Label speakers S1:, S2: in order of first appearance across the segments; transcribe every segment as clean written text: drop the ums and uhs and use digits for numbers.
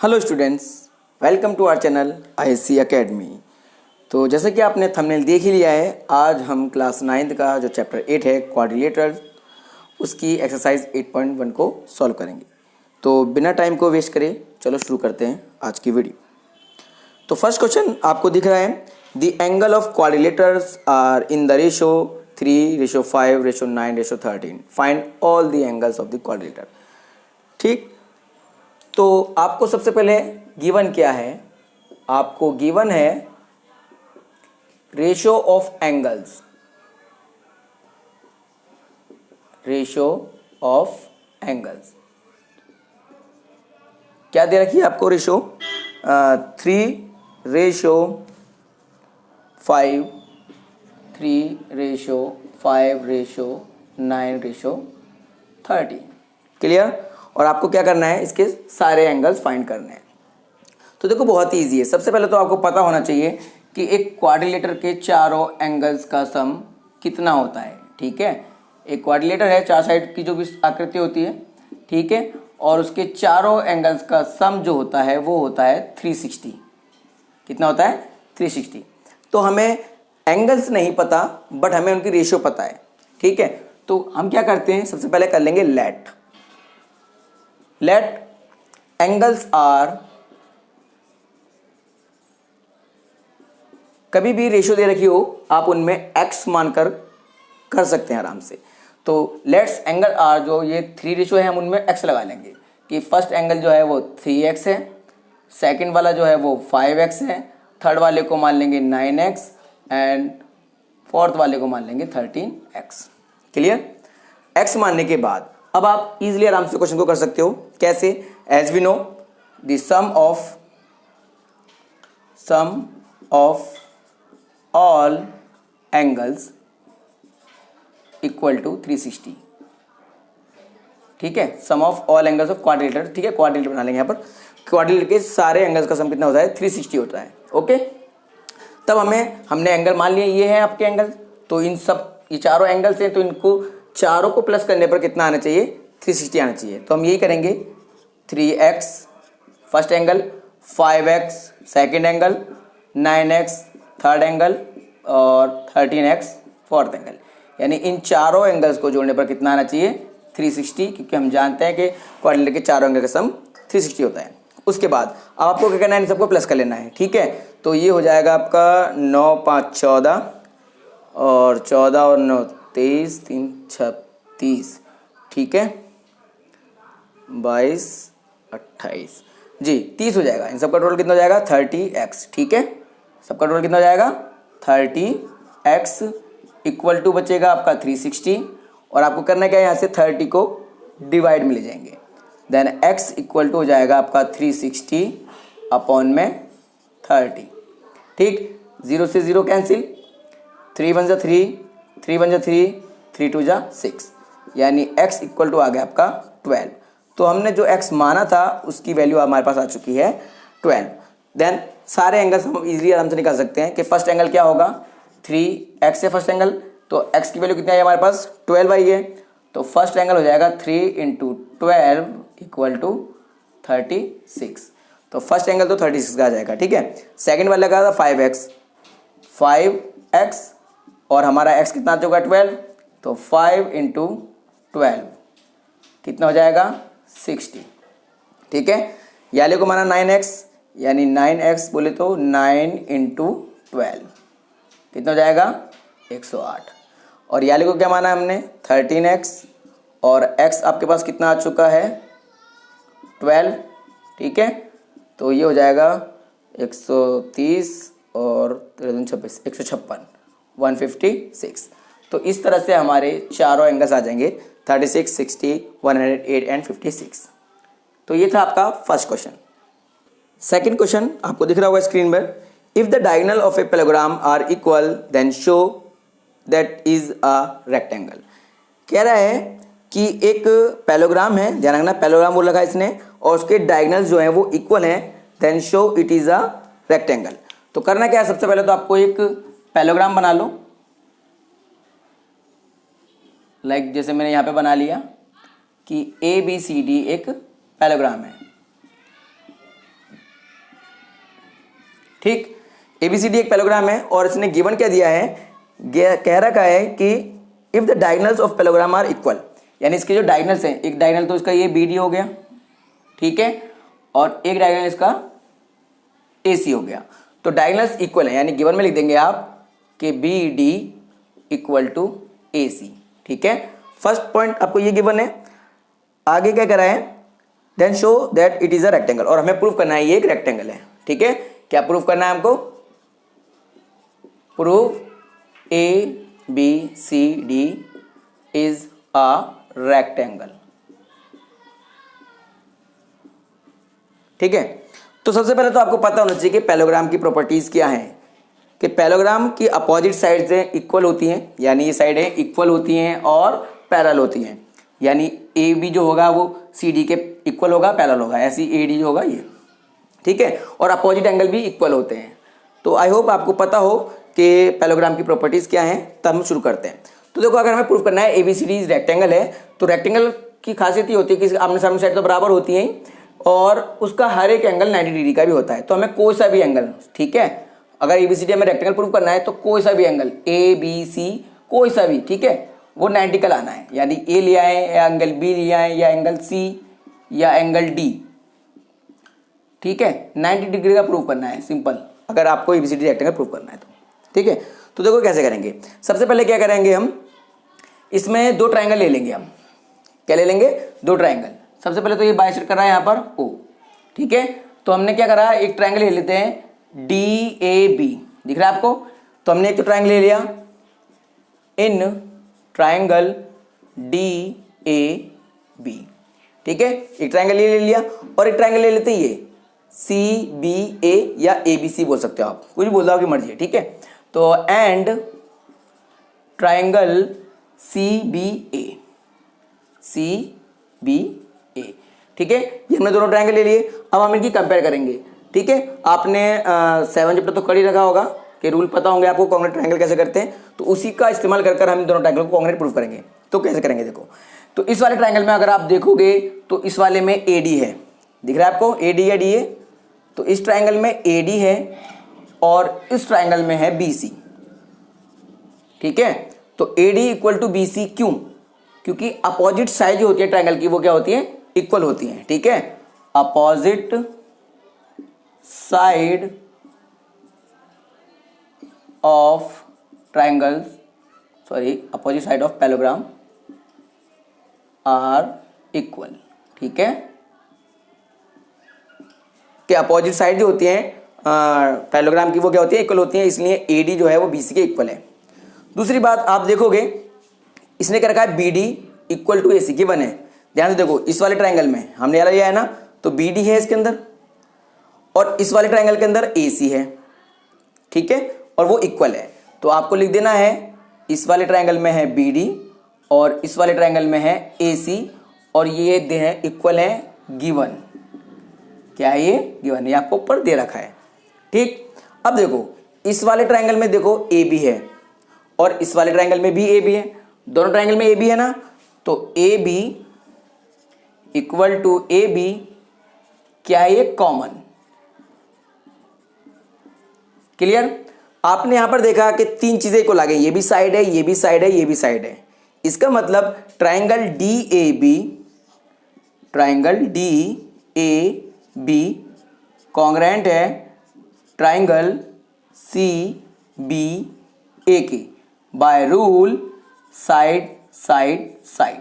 S1: Hello students, welcome to our channel ISC academy. तो जैसे कि आपने थंबनेल देख ही लिया है, आज हम क्लास 9th का जो चैप्टर 8 है क्वाड्रिलेटरल, उसकी एक्सरसाइज 8.1 को सॉल्व करेंगे। तो बिना टाइम को वेस्ट करे चलो शुरू करते हैं आज की वीडियो। तो फर्स्ट क्वेश्चन आपको दिख रहा है, the angle of quadrilaterals are in the ratio 3:5:9:13, find all the angles of the quadrilateral. ठीक, तो आपको सबसे पहले गिवन क्या है? आपको गिवन है ratio of angles, ratio of angles क्या दे रखी है आपको? रेशो 3:5, 3:5:9:13। क्लियर? और आपको क्या करना है, इसके सारे एंगल्स फाइंड करने हैं। तो देखो बहुत ही ईजी है। सबसे पहले तो आपको पता होना चाहिए कि एक क्वाड्रिलेटर के चारों एंगल्स का सम कितना होता है। ठीक है, एक क्वाड्रिलेटर है, चार साइड की जो भी आकृति होती है, ठीक है, और उसके चारों एंगल्स का सम जो होता है वो होता है 360। कितना होता है? 360। तो हमें एंगल्स नहीं पता बट हमें उनकी रेशियो पता है। ठीक है, तो हम क्या करते हैं, सबसे पहले कर लेंगे लेट एंगल्स आर, कभी भी रेशियो दे रखी हो आप उनमें x मानकर कर सकते हैं आराम से। तो लेट्स एंगल आर, जो ये 3 रेशियो है हम उनमें x लगा लेंगे कि फर्स्ट एंगल जो है वो 3x है, सेकंड वाला जो है वो 5x है, थर्ड वाले को मान लेंगे 9x एंड फोर्थ वाले को मान लेंगे 13x। क्लियर? x मानने के बाद अब आप इजीली आराम से क्वेश्चन को कर सकते हो। कैसे? As we know the sum of all angles equal to 360। ठीक है, sum of all angles of quadrilateral. ठीक है, क्वाड्रिलेटर बना लेंगे यहाँ पर। क्वाड्रिलेटर के सारे एंगल्स का सम कितना होता है? 360 होता है। ओके, तब हमने एंगल मान लिए, ये है आपके एंगल। तो इन सब, ये चारों एंगल्स हैं, तो इनको चारों को प्लस करने पर कितना आना चाहिए? 360 आना चाहिए। तो हम यही करेंगे, 3x first angle, 5x second angle, 9x third angle और 13x फोर्थ एंगल। यानी इन चारों एंगल्स को जोड़ने पर कितना आना चाहिए? 360, क्योंकि हम जानते हैं कि क्वाड्रिलेटर के चारों एंगल का सम 360 होता है। उसके बाद अब आपको क्या करना है, इन सबको प्लस कर लेना है। ठीक है, तो ये हो जाएगा आपका 9 5 14 और 14 और 9 23, 3 36। ठीक है, 22 28 जी 30 हो जाएगा। इन सबका टोटल कितना हो जाएगा? 30x। ठीक है, सबका टोटल कितना हो जाएगा? 30x इक्वल टू बचेगा आपका 360, और आपको करना क्या है, यहाँ से 30 को डिवाइड में ले जाएंगे। देन x इक्वल टू हो जाएगा आपका 360 अपॉन में 30। ठीक, 0 से 0 कैंसिल, 3 1 जा 3, 3 1 जा 3, 3 2 जा 6, यानी x इक्वल टू आ गया आपका 12। तो हमने जो x माना था उसकी वैल्यू हमारे पास आ चुकी है 12। देन सारे एंगल्स हम इजीली आराम से निकाल सकते हैं कि फर्स्ट एंगल क्या होगा? 3x है फर्स्ट एंगल, तो x की वैल्यू कितनी आई हमारे पास? 12 आई है। तो फर्स्ट एंगल हो जाएगा 3 × 12 इक्वल टू 36। तो फर्स्ट एंगल तो 36 का आ जाएगा। ठीक है, सेकंड वाला का था 5x और हमारा x कितना आ चुका? 12। तो 5 × 12 कितना हो जाएगा? 60। ठीक है, याले को माना 9x, यानी 9x बोले तो 9 × 12 कितना हो जाएगा? 108। और याले को क्या माना हमने? 13x, और x आपके पास कितना आ चुका है? 12। ठीक है, तो ये हो जाएगा 130 और 26 156 156। तो इस तरह से हमारे चारों एंगल्स आ जाएंगे 36, 60, 108 एंड 56। तो ये था आपका फर्स्ट क्वेश्चन। सेकंड क्वेश्चन आपको दिख रहा होगा स्क्रीन पर, if the diagonal of a parallelogram are equal then show that is a rectangle. कह रहा है कि एक पैराग्राम है, ध्यान रखना पैराग्राम बोल रखा है इसने, और उसके डायगोनल्स जो हैं वो इक्वल हैं, then show it is a rectangle. तो करना क्या है, सबसे पहले तो आपको एक पैराग्राम बना लो। लाइक जैसे मैंने यहाँ पे बना लिया कि ABCD एक पैराग्राम है। ठीक, ABCD एक पैलोग्राम है और इसने गिवन क्या दिया है, कह रखा है कि if the diagonals of parallelogram are equal, यानी इसके जो डायगोनल्स हैं, एक डायगोनल तो इसका ये BD हो गया, ठीक है, और एक डायगोनल इसका AC हो गया, तो डायगोनल्स इक्वल है, यानी गिवन में लिख देंगे आप कि BD इक्वल टू AC, ठीक है। फर्स्ट पॉइंट आपको ये गिवन है। आगे क्या करा है, then show that it is a rectangle, और हमें प्रूव करना है ये एक रेक्टेंगल है, ठीक है। क्या प्रूव करना है हमको, prove ABCD is a rectangle, ठीक है। तो सबसे पहले तो आपको पता होना चाहिए कि पैलोग्राम की प्रॉपर्टीज क्या हैं, कि पैलोग्राम की अपोजिट साइड्स इक्वल होती हैं, यानी ये साइडें इक्वल होती हैं और पैरेलल होती हैं, यानी AB जो होगा वो CD के इक्वल होगा, पैरेलल होगा, ऐसी AD जो होगा ये, ठीक है, और अपोजिट एंगल भी इक्वल होते हैं। तो आई होप आपको पता हो कि पैलोग्राम की प्रॉपर्टीज क्या हैं। तब हम शुरू करते हैं। तो देखो, अगर हमें प्रूव करना है ABCD रेक्टेंगल है, तो रेक्टेंगल की खासियत ये होती है कि आमने सामने साइड तो बराबर होती हैं और उसका हर एक एंगल 90 डिग्री का भी होता है। तो हमें कोई सा भी एंगल, ठीक है, अगर ABCD हमें रेक्टेंगल प्रूव करना है तो कोई सा भी एंगल ABC, कोई सा भी, ठीक है, वो 90 का लाना है, यानी A लिया है या एंगल B लिया है या एंगल C या एंगल D, ठीक है, 90 डिग्री का प्रूव करना है, सिंपल। अगर आपको ABCD रेक्टेंगल प्रूव करना है तो, ठीक है। तो देखो कैसे करेंगे। सबसे पहले क्या करेंगे, हम इसमें दो ट्राइंगल ले लेंगे। हम क्या ले लेंगे, दो ट्राइंगल। सबसे पहले तो ये बाइसेक्ट कर रहा है यहाँ पर O, ठीक है। तो हमने क्या करा, एक ट्राइंगल ले लेते हैं DAB, दिख रहा है आपको। तो हमने एक तो ट्राइंगल ले लिया, इन ट्राइंगल DAB, ठीक है, एक ट्राइंगल ले लिया। और एक ट्राइंगल ले लेते हैं ये CBA या ABC बोल सकते हो आप, कुछ बोल दो, आपकी मर्जी है, ठीक है। तो एंड ट्राइंगल CBA, ठीक है, ये हमने दोनों ट्राइंगल ले लिए। अब हम इनकी कंपेयर करेंगे, ठीक है। आपने 7 चैप्टर तो कर ही रखा होगा कि रूल पता होंगे आपको कॉन्ग्रेट ट्राइंगल कैसे करते हैं, तो उसी का इस्तेमाल कर हम दोनों ट्राइंगल को कॉन्ग्रेट प्रूव करेंगे। तो कैसे करेंगे, देखो। तो इस वाले ट्राइंगल में अगर आप देखोगे तो इस वाले में AD है, दिख रहा है आपको, AD या DA। तो इस ट्राइंगल में AD है और इस ट्राइंगल में है BC, ठीक है। तो AD इक्वल टू BC, क्यों, क्योंकि अपोजिट साइड जो होती है ट्राइंगल की वो क्या होती है, इक्वल होती है, ठीक है। Opposite side of triangle, opposite side of parallelogram are equal, ठीक है। कि अपोजिट साइड जो होती है पैलोग्राम की वो क्या होती है, इक्वल होती है, इसलिए AD जो है वो BC के इक्वल है। दूसरी बात आप देखोगे, इसने क्या रखा है, BD इक्वल टू AC की बने। ध्यान से देखो, इस वाले ट्राइंगल में हमने यार लिया है ना, तो BD है इसके अंदर और इस वाले ट्राइंगल के अंदर AC है, ठीक है, और वो इक्वल है। तो आपको लिख देना है, इस वाले ट्राइंगल में है BD और इस वाले ट्राइंगल में है AC, और ये दे है इक्वल है, गिवन। क्या है ये, गिवन, ये आपको ऊपर दे रखा है, ठीक। अब देखो, इस वाले ट्राइंगल में देखो AB है और इस वाले ट्राइंगल में भी AB है, दोनों ट्राइंगल में AB है ना, तो AB इक्वल टू AB, क्या है ये, कॉमन। क्लियर। आपने यहां पर देखा कि तीन चीजें इक्वल आ गई, ये भी साइड है, ये भी साइड है, ये भी साइड है। इसका मतलब ट्राइंगल DAB कॉन्ग्रेंट है ट्राइंगल CBA की by rule side side side,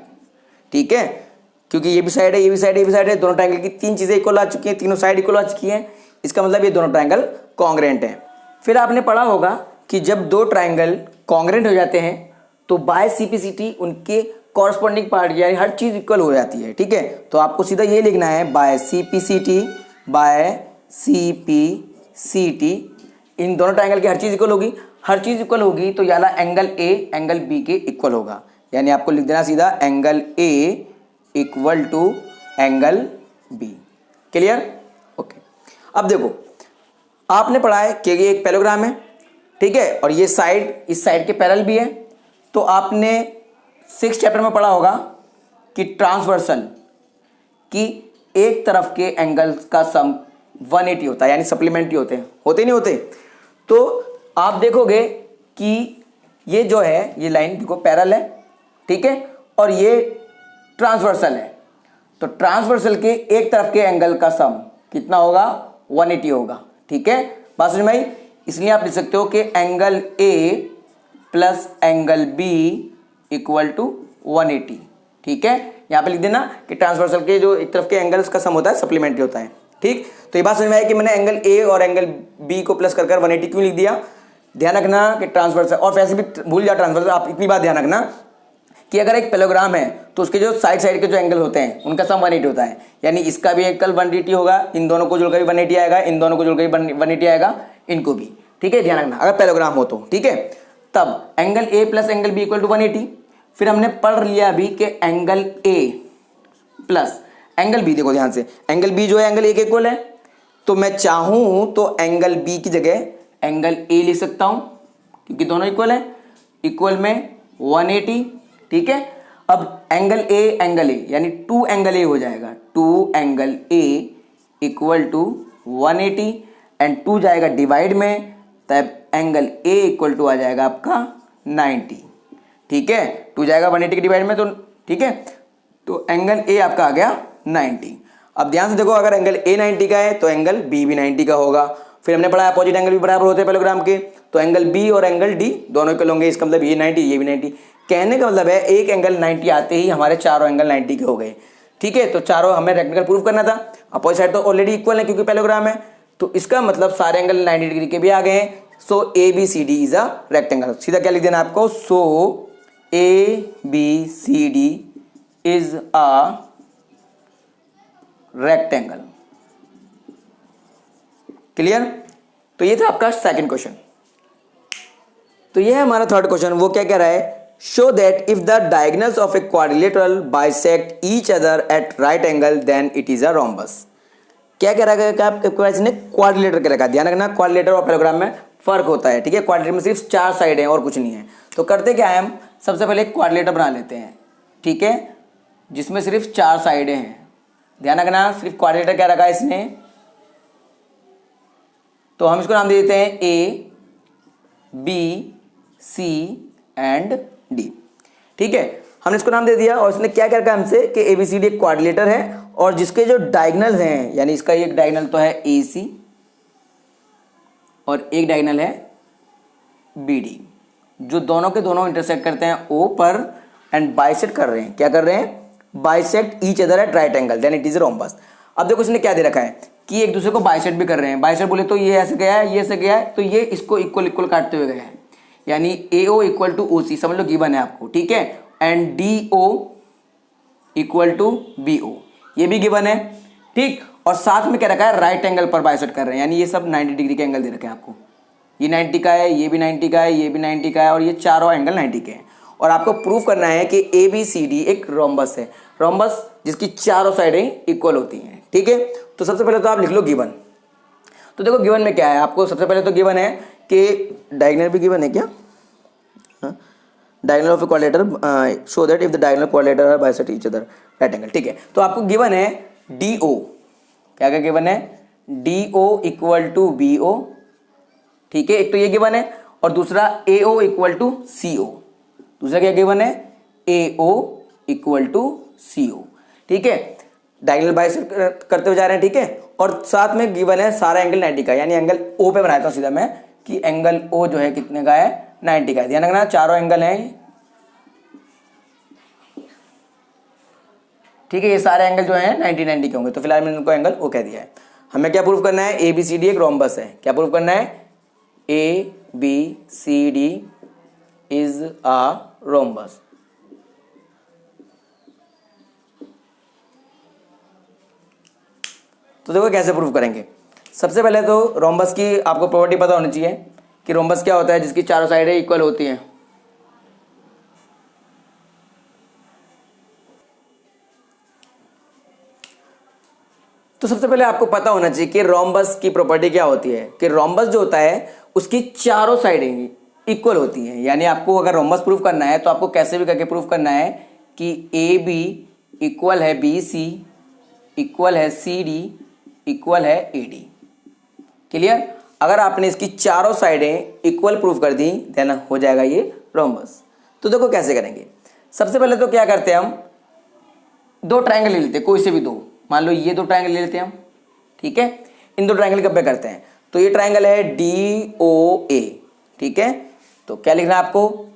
S1: ठीक है। क्योंकि ये भी साइड है, ये भी साइड है, ये भी साइड है, दोनों ट्राइंगल की तीन चीजें इक्वल आ चुकी हैं, तीनों साइड इक्वल आ चुकी हैं। इसका मतलब ये दोनों ट्राइंगल कॉन्ग्रेंट हैं। फिर आपने पढ़ा होगा कि जब दो ट्राइंगल कॉन्ग्रेंट हो जाते हैं तो बाय CPCT उनके कॉरस्पॉन्डिंग पार्ट यानी हर चीज इक्वल हो जाती है, ठीक है। तो आपको सीधा ये लिखना है, बाय CPCT, इन दोनों ट्राइंगल की हर चीज इक्वल होगी, हर चीज इक्वल होगी तो याला एंगल A एंगल B के इक्वल होगा, यानी आपको लिख देना सीधा angle A equal to angle B। Clear, okay. अब देखो, आपने पढ़ा है कि ये एक पैलोग्राम है, ठीक है, और ये साइड इस साइड के पैरेलल भी है। तो आपने 6th चैप्टर में पढ़ा होगा कि ट्रांसवर्सल की एक तरफ के एंगल्स का सम 180 होता है, यानी सप्लीमेंट्री होते हैं, होते नहीं होते। तो आप देखोगे कि ये जो है ये लाइन देखो पैरेलल है, ठीक है, और ये ट्रांसवर्सल है। तो ट्रांसवर्सल के एक तरफ के एंगल का सम कितना होगा, 180 होगा, ठीक है। बात समझ में आई? इसलिए आप लिख सकते हो कि angle A plus angle B equal to 180, ठीक है। यहाँ पे लिख देना कि ट्रांसवर्सल के जो एक तरफ के एंगल्स का सम होता है सप्लीमेंट्री होता है, ठीक। तो ये बात समझ में आई कि मैंने एंगल ए और एंगल बी को प्लस कर 180 क्यों लिख दिया। ध्यान रखना कि ट्रांसवर्सल, और वैसे भी भूल जाओ ट्रांसवर्सल, आप इतनी बात ध्यान रखना कि अगर एक पैरेललोग्राम है तो उसके जो साइड के जो एंगल होते हैं उनका सम 180 होता है, यानी इसका भी एंगल 180 होगा, इन दोनों को जुड़कर भी 180 आएगा, इन दोनों को जुड़कर भी 180 आएगा, इनको भी, ठीक है। ध्यान रखना अगर पैरेललोग्राम हो तो, ठीक है। तब angle A plus angle B equal to 180। फिर हमने पढ़ लिया अभी कि angle A plus angle B, देखो ध्यान से, एंगल बी जो है एंगल ए के इक्वल है, तो मैं चाहूं तो एंगल बी की जगह एंगल ए लिख सकता हूं, क्योंकि दोनों इक्वल है, इक्वल में 180, ठीक है। अब एंगल ए यानी 2 एंगल ए हो जाएगा, 2 angle A equal to 180 and 2 जाएगा डिवाइड में, तब एंगल ए इक्वल टू आ जाएगा आपका 90, ठीक है। 2 जाएगा 180 के डिवाइड में, तो ठीक है, तो एंगल ए आपका आ गया 90। अब ध्यान से देखो, अगर एंगल ए 90 का है तो एंगल बी भी 90 का होगा। फिर हमने पढ़ा अपोजिट एंगल भी बराबर होते हैं पैरेललोग्राम के, तो एंगल बी और एंगल डी दोनों इक्वल होंगे, इसका मतलब ये 90 ये भी 90। कहने का मतलब है एक एंगल 90 आते ही हमारे चारों एंगल 90 के हो गए, ठीक है। तो चारों हमें रेक्टेंगल प्रूव करना था, अपोजिट साइड तो ऑलरेडी इक्वल है क्योंकि पैरेललोग्राम है, तो इसका मतलब सारे एंगल 90 डिग्री के भी आ गए हैं। So A B C D is a rectangle. सीधा क्या लिख देना आपको, so A B C D is a rectangle. Clear? तो ये था आपका सेकंड क्वेश्चन। तो ये है हमारा थर्ड क्वेश्चन। वो क्या कह रहा है, show that if the diagonals of a quadrilateral bisect each other at right angle then it is a rhombus. क्या कह रहा है कि आपको इसने क्वाड्रिलेटर के रखा। ध्यान रखना क्वाड्रिलेटर और पैरेललोग्राम में फर्क होता है, ठीक है। क्वाड्रिलेटर में सिर्फ 4 साइड हैं और कुछ नहीं है। तो करते क्या है, हम सबसे पहले एक क्वाड्रिलेटर बना लेते हैं, ठीक है, जिसमें सिर्फ 4 साइडें हैं। ध्यान रखना सिर्फ क्वाड्रिलेटर क्या रखा है इसने, तो हम इसको नाम दे देते हैं A B C and D, ठीक है। हमने इसको नाम दे दिया और इसने क्या क्या रखा हमसे कि ए बी सी डी एक क्वाड्रिलेटर है और जिसके जो डायगोनल हैं, यानी इसका एक डायगोनल तो है ए सी और एक डायगोनल है बी डी, जो दोनों के दोनों इंटरसेक्ट करते हैं ओ पर एंड बाइसेक्ट कर रहे हैं। क्या कर रहे हैं, bisect each other at right angle then it is rhombus. अब देखो इसने क्या दे रखा है कि एक दूसरे को बाइसेक्ट भी कर रहे हैं। बाइसेक्ट बोले तो ये ऐसे गया है, ये ऐसे गया है, तो ये इसको इक्वल इक्वल काटते हुए गया है, यानी ए ओ इक्वल टू ओ सी, समझ लो गिवन है आपको, ठीक है। And D O equal to B O, ये भी गिवन है, ठीक। और साथ में क्या रखा है, राइट एंगल पर बाइसेक्ट कर रहे हैं, यानी ये सब 90 डिग्री के एंगल दे रखे हैं आपको। ये 90 का है, ये भी 90 का है, ये भी 90 का है और ये चारों एंगल 90 के हैं। और आपको प्रूफ करना है कि ए बी सी डी एक रोम्बस है, रोम्बस जिसकी चारों साइडें इक्वल होती हैं, ठीक है। तो सबसे पहले तो आप लिख लो गिवन। तो देखो गिवन में क्या है, आपको सबसे पहले तो गिवन है कि डायगोनल भी गिवन है क्या, diagonal of a quadrilateral show that if the diagonal quadrilateral are bisect each other right angle, ठीक है। तो आपको गिवन है डी ओ, क्या क्या गिवन है, D O equal to B O, ठीक है, एक तो ये गिवन है, और दूसरा ए ओ इक्वल टू सी ओ, दूसरा क्या गिवन है, ए ओ इक्वल टू सी ओ, ठीक है। डायगोनल बाइसेक्ट करते हुए जा रहे हैं, ठीक है। और साथ में गिवन है सारा एंगल 90 का, यानी एंगल ओ पे बनाता हूं सीधा मैं कि एंगल ओ जो है कितने का है, 90 का है। ध्यान रखना चारों एंगल हैं, ठीक है, ये सारे एंगल जो हैं 90 के होंगे। तो फिलहाल मैंने उनको एंगल ओ कह दिया है। हमें क्या प्रूव करना है, ए बी सी डी एक रोम्बस है। क्या प्रूव करना है, A B C D is a rhombus. तो देखो कैसे प्रूव करेंगे। सबसे पहले तो रोम्बस की आपको प्रॉपर्टी पता होनी चाहिए कि रोम्बस क्या होता है, जिसकी चारों साइडें इक्वल होती हैं। तो सबसे पहले आपको पता होना चाहिए कि रोम्बस की प्रॉपर्टी क्या होती है, कि रोम्बस जो होता है उसकी चारों साइडें इक्वल होती हैं। यानी आपको अगर रोम्बस प्रूव करना है तो आपको कैसे भी करके प्रूव करना है कि ए बी इक्वल है बी सी इक्वल है सी डी इक्वल है AD। क्लियर? अगर आपने इसकी चारों साइडें इक्वल प्रूफ कर दी देन हो जाएगा ये रोम्बस। तो देखो कैसे करेंगे। सबसे पहले तो क्या करते हैं, हम दो ट्रायंगल ले लेते हैं, कोई से भी दो। मान लो ये दो ट्रायंगल ले लेते हैं हम, ठीक है। इन दो ट्रायंगल कंपेयर करते हैं। तो ये ट्रायंगल है DOA, ठीक है। तो क्या लिखना है आपको,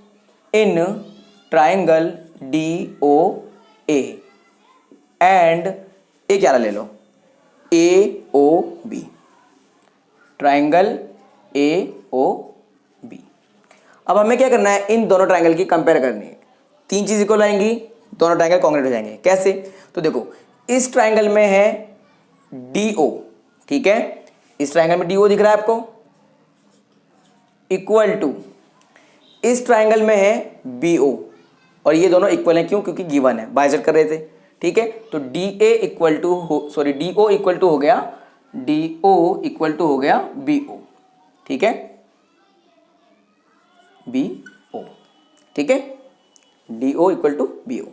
S1: इन ट्रायंगल DOA एंड एक क्या ले लो, AOB, ट्रायंगल AOB। अब हमें क्या करना है, इन दोनों ट्रायंगल की कंपेयर करनी है। तीन चीज इक्वल आएंगी, दोनों ट्रायंगल कॉन्ग्रुएंट हो जाएंगे। कैसे? तो देखो इस ट्रायंगल में है DO, ठीक है। इस ट्रायंगल में DO दिख रहा है आपको, इक्वल टू इस ट्रायंगल में है BO, और ये दोनों इक्वल हैं। क्यों? क्योंकि गिवन है, बाइसेक्ट कर रहे थे, ठीक है। तो DO इक्वल टू हो गया BO, ठीक है, BO, ठीक है, DO इक्वल टू BO।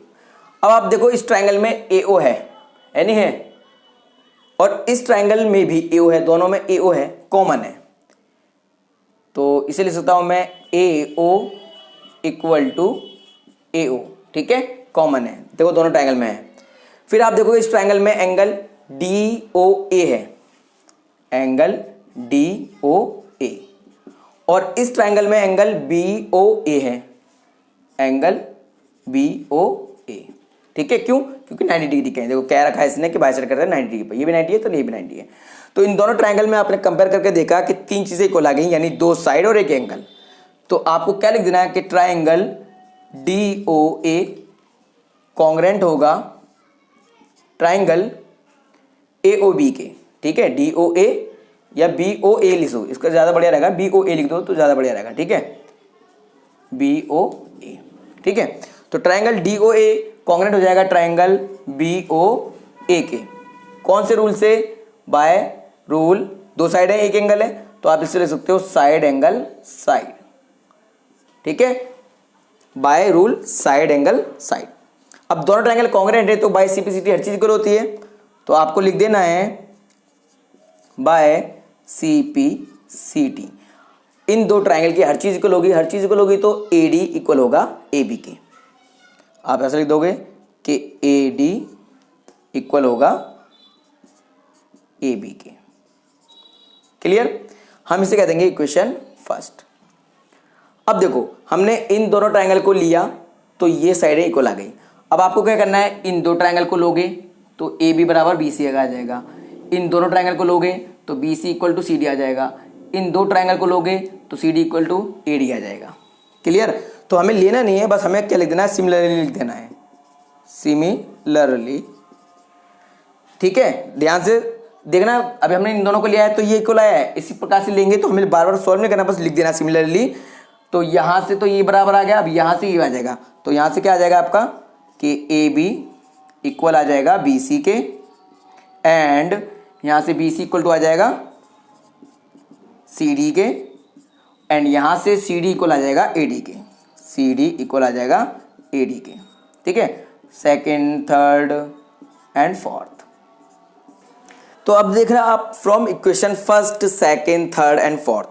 S1: अब आप देखो इस ट्रायंगल में AO है नहीं है, और इस ट्रायंगल में भी AO है, दोनों में AO है, कॉमन है। तो इसे लिख सकता हूं मैं AO इक्वल टू AO, ठीक है, कॉमन है। देखो दोनों ट्रायंगल में है। फिर आप देखो इस ट्रायंगल में एंगल DOA है, एंगल DOA, और इस ट्रायंगल में एंगल BOA है, एंगल BOA, ठीक है। क्यों? क्योंकि 90 डिग्री का है। देखो क्या रखा है इसने कि बाइसेक्ट कर रहा है 90 डिग्री पर, ये भी 90 है तो ये भी 90 है। तो इन दोनों ट्रायंगल में आपने कंपेयर करके देखा कि तीन चीजें इक्वल आ गई, यानी दो साइड और एक एंगल। तो आपको क्या लिख देना है कि ट्रायंगल DOA कॉन्ग्रुएंट होगा ट्रायंगल AOB के, ठीक है। DOA या BOA लिख दो, इसका ज्यादा बढ़िया रहेगा, BOA लिख दो तो ज्यादा बढ़िया रहेगा, ठीक है, BOA, ठीक है। तो ट्रायंगल DOA कॉन्ग्रुएंट हो जाएगा ट्रायंगल BOA के। कौन से रूल से? बाय रूल, दो साइड है एक एंगल है, तो आप इससे ले सकते हो साइड एंगल साइड, ठीक है, by rule side angle side. अब दोनों ट्रायंगल कॉन्ग्रुएंट है तो बाय CPCT हर चीज इक्वल होती है, तो आपको लिख देना है बाय CPCT। इन दो ट्रायंगल की हर चीज इक्वल होगी, हर चीज इक्वल होगी तो AD इक्वल होगा AB के। आप ऐसा लिख दोगे कि AD इक्वल होगा AB के। क्लियर? हम इसे कह देंगे इक्वेशन फर्स्ट। अब देखो हमने इन दोनों ट्रायंगल को लिया तो ये साइडें इक्वल आ गई। अब आपको क्या करना है, इन दो ट्रायंगल को लोगे तो AB बराबर BC आ जाएगा, इन दोनों ट्रायंगल को लोगे तो BC इक्वल टू CD आ जाएगा, इन दो ट्रायंगल को लोगे तो CD इक्वल टू AD आ जाएगा। क्लियर? तो हमें लेना नहीं है, बस हमें क्या लिख देना है, सिमिलरली लिख देना है, सिमिलरली, ठीक है। ध्यान से देखना, अभी हमने इन दोनों को लिया है तो ये इक्वल आया है, इसी प्रकार से लेंगे तो हमें बार बार सॉल्व नहीं करना, बस लिख देना सिमिलरली। तो यहां से तो ये बराबर आ गया, अब यहां से ये आ जाएगा, तो यहां से क्या आ जाएगा आपका कि AB इक्वल आ जाएगा BC के, एंड यहां से BC इक्वल टू आ जाएगा CD के, एंड यहां से CD इक्वल आ जाएगा AD के, CD इक्वल आ जाएगा AD के, ठीक है, सेकेंड, थर्ड एंड फोर्थ। तो अब देख रहे हैं आप from equation first, second, third and fourth,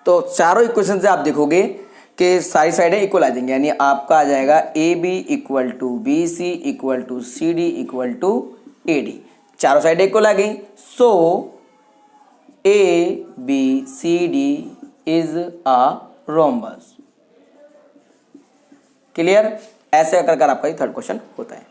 S1: तो चारों इक्वेशन से आप देखोगे कि सारी साइडें इक्वल आ जाएंगी, यानी आपका आ जाएगा AB equal to BC equal to CD equal to AD, चारों साइडें इक्वल आ गई। So ABCD is a rhombus. Clear? ऐसे कर आपका ये थर्ड क्वेश्चन होता है।